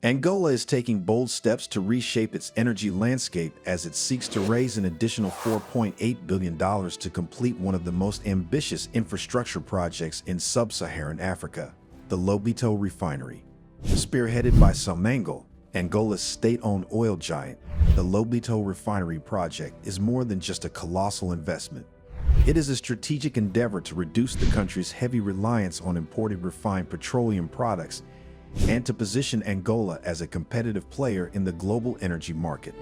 Angola is taking bold steps to reshape its energy landscape as it seeks to raise an additional $4.8 billion to complete one of the most ambitious infrastructure projects in sub-Saharan Africa, the Lobito Refinery. Spearheaded by Sonangol, Angola's state-owned oil giant, the Lobito Refinery project is more than just a colossal investment. It is a strategic endeavor to reduce the country's heavy reliance on imported refined petroleum products and to position Angola as a competitive player in the global energy market.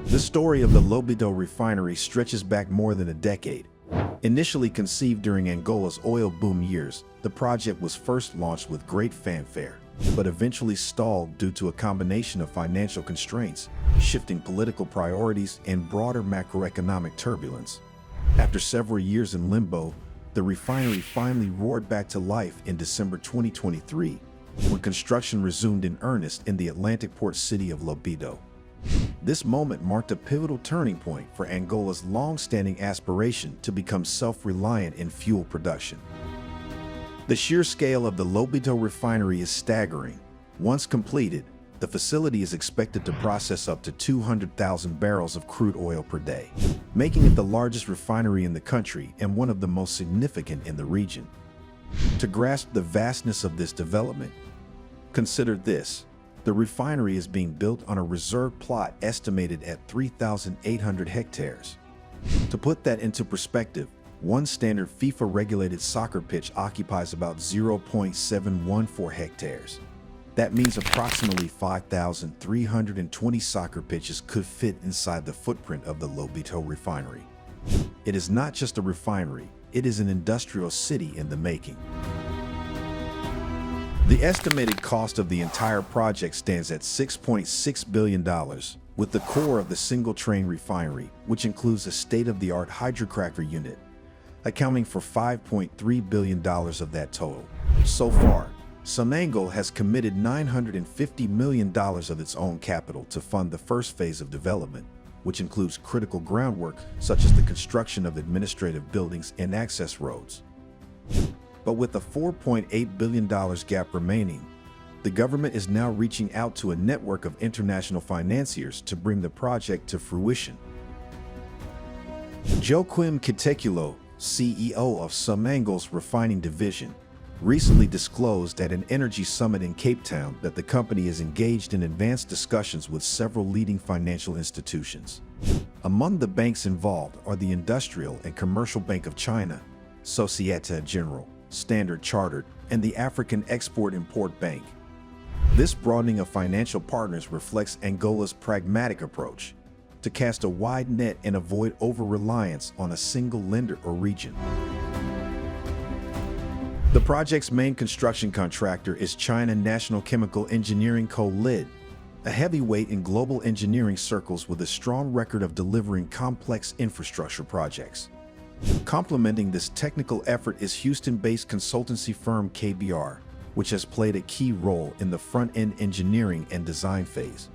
The story of the Lobito Refinery stretches back more than a decade. Initially conceived during Angola's oil boom years, the project was first launched with great fanfare, but eventually stalled due to a combination of financial constraints, shifting political priorities, and broader macroeconomic turbulence. After several years in limbo, the refinery finally roared back to life in December 2023, when construction resumed in earnest in the Atlantic port city of Lobito. This moment marked a pivotal turning point for Angola's long-standing aspiration to become self-reliant in fuel production. The sheer scale of the Lobito refinery is staggering. Once completed, the facility is expected to process up to 200,000 barrels of crude oil per day, making it the largest refinery in the country and one of the most significant in the region. To grasp the vastness of this development, consider this. The refinery is being built on a reserve plot estimated at 3,800 hectares. To put that into perspective, one standard FIFA-regulated soccer pitch occupies about 0.714 hectares. That means approximately 5,320 soccer pitches could fit inside the footprint of the Lobito Refinery. It is not just a refinery, it is an industrial city in the making. The estimated cost of the entire project stands at $6.6 billion, with the core of the single-train refinery, which includes a state-of-the-art hydrocracker unit, accounting for $5.3 billion of that total. So far, Sonangol has committed $950 million of its own capital to fund the first phase of development, which includes critical groundwork such as the construction of administrative buildings and access roads. But with a $4.8 billion gap remaining, the government is now reaching out to a network of international financiers to bring the project to fruition. Joaquim Kitekulo, CEO of Sonangol's refining division, recently disclosed at an energy summit in Cape Town that the company is engaged in advanced discussions with several leading financial institutions. Among the banks involved are the Industrial and Commercial Bank of China, Societe Generale, Standard Chartered, and the African Export-Import Bank. This broadening of financial partners reflects Angola's pragmatic approach to cast a wide net and avoid over-reliance on a single lender or region. The project's main construction contractor is China National Chemical Engineering Co. Ltd., a heavyweight in global engineering circles with a strong record of delivering complex infrastructure projects. Complementing this technical effort is Houston-based consultancy firm KBR, which has played a key role in the front-end engineering and design phase.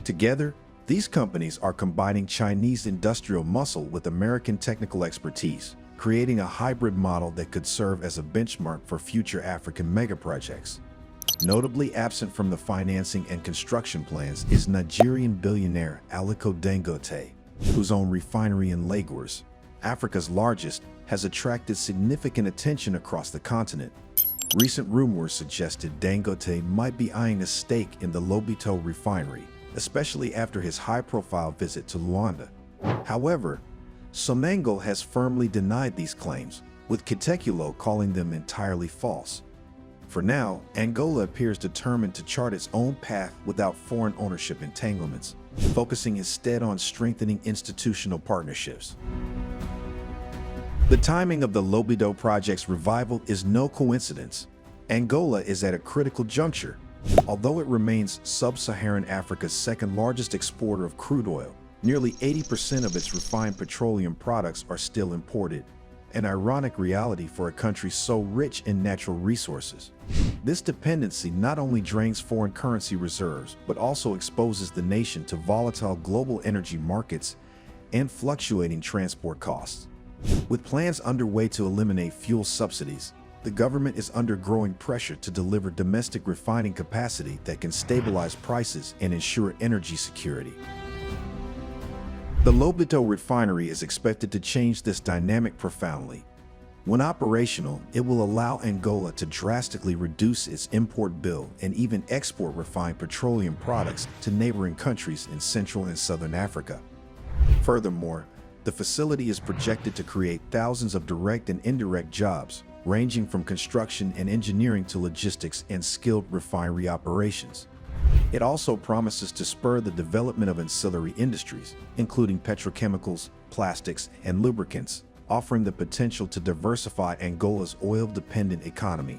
Together, these companies are combining Chinese industrial muscle with American technical expertise, creating a hybrid model that could serve as a benchmark for future African megaprojects. Notably absent from the financing and construction plans is Nigerian billionaire Aliko Dangote, whose own refinery in Lagos, Africa's largest, has attracted significant attention across the continent. Recent rumors suggested Dangote might be eyeing a stake in the Lobito Refinery, especially after his high-profile visit to Lwanda. However, Sonangol has firmly denied these claims, with Kitekulo calling them entirely false. For now, Angola appears determined to chart its own path without foreign ownership entanglements, focusing instead on strengthening institutional partnerships. The timing of the Lobito project's revival is no coincidence. Angola is at a critical juncture. Although it remains sub-Saharan Africa's second-largest exporter of crude oil, nearly 80% of its refined petroleum products are still imported, an ironic reality for a country so rich in natural resources. This dependency not only drains foreign currency reserves, but also exposes the nation to volatile global energy markets and fluctuating transport costs. With plans underway to eliminate fuel subsidies, the government is under growing pressure to deliver domestic refining capacity that can stabilize prices and ensure energy security. The Lobito Refinery is expected to change this dynamic profoundly. When operational, it will allow Angola to drastically reduce its import bill and even export refined petroleum products to neighboring countries in Central and Southern Africa. Furthermore, the facility is projected to create thousands of direct and indirect jobs, ranging from construction and engineering to logistics and skilled refinery operations. It also promises to spur the development of ancillary industries, including petrochemicals, plastics, and lubricants, offering the potential to diversify Angola's oil-dependent economy.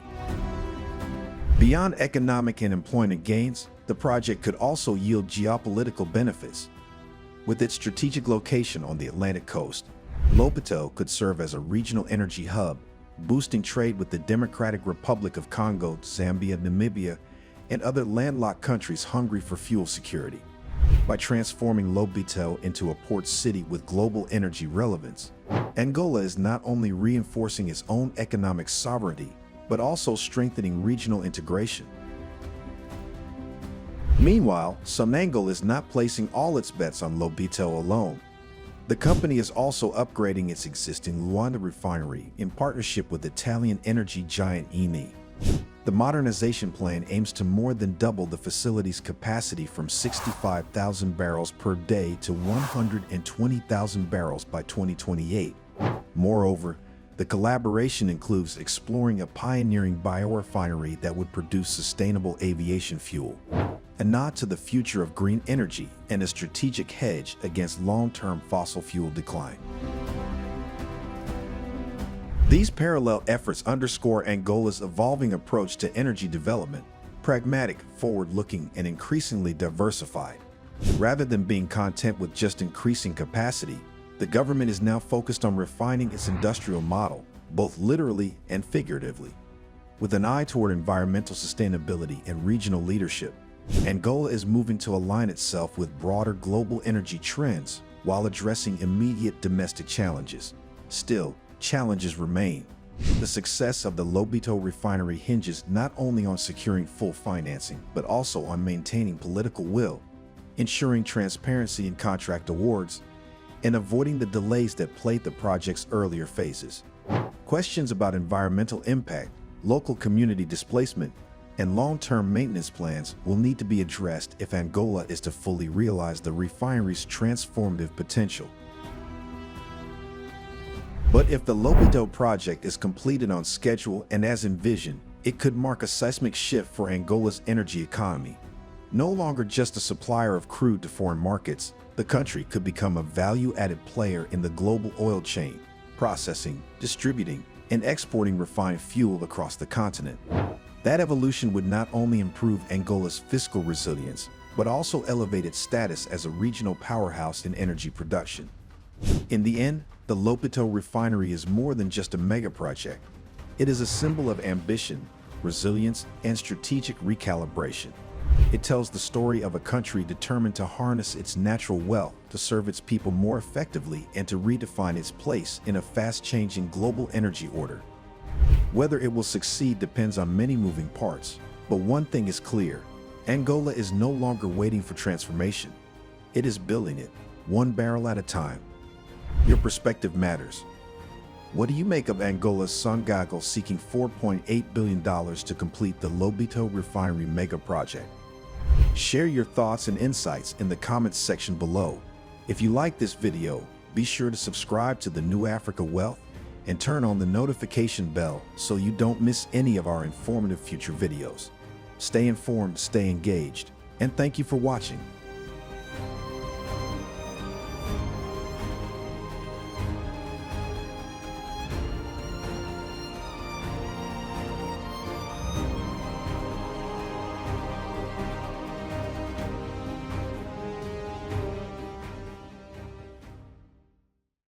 Beyond economic and employment gains, the project could also yield geopolitical benefits. With its strategic location on the Atlantic coast, Lobito could serve as a regional energy hub, boosting trade with the Democratic Republic of Congo, Zambia, Namibia, and other landlocked countries hungry for fuel security. By transforming Lobito into a port city with global energy relevance, Angola is not only reinforcing its own economic sovereignty, but also strengthening regional integration. Meanwhile, Sonangol is not placing all its bets on Lobito alone. The company is also upgrading its existing Lwanda Refinery in partnership with Italian energy giant Eni. The modernization plan aims to more than double the facility's capacity from 65,000 barrels per day to 120,000 barrels by 2028. Moreover, the collaboration includes exploring a pioneering biorefinery that would produce sustainable aviation fuel, a nod to the future of green energy and a strategic hedge against long-term fossil fuel decline. These parallel efforts underscore Angola's evolving approach to energy development, pragmatic, forward-looking, and increasingly diversified. Rather than being content with just increasing capacity, the government is now focused on refining its industrial model, both literally and figuratively. With an eye toward environmental sustainability and regional leadership, Angola is moving to align itself with broader global energy trends while addressing immediate domestic challenges. Still, challenges remain. The success of the Lobito Refinery hinges not only on securing full financing, but also on maintaining political will, ensuring transparency in contract awards, and avoiding the delays that plagued the project's earlier phases. Questions about environmental impact, local community displacement, and long-term maintenance plans will need to be addressed if Angola is to fully realize the refinery's transformative potential. But if the Lobito project is completed on schedule and as envisioned, it could mark a seismic shift for Angola's energy economy. No longer just a supplier of crude to foreign markets, the country could become a value-added player in the global oil chain, processing, distributing, and exporting refined fuel across the continent. That evolution would not only improve Angola's fiscal resilience, but also elevate its status as a regional powerhouse in energy production. In the end, the Lobito Refinery is more than just a mega project. It is a symbol of ambition, resilience, and strategic recalibration. It tells the story of a country determined to harness its natural wealth to serve its people more effectively and to redefine its place in a fast-changing global energy order. Whether it will succeed depends on many moving parts, but one thing is clear: Angola is no longer waiting for transformation. It is building it, one barrel at a time. Your perspective matters. What do you make of Angola's Sonangol seeking $4.8 billion to complete the Lobito Refinery mega project? Share your thoughts and insights in the comments section below. If you like this video, be sure to subscribe to the New Africa Wealth and turn on the notification bell so you don't miss any of our informative future videos. Stay informed, stay engaged, and thank you for watching.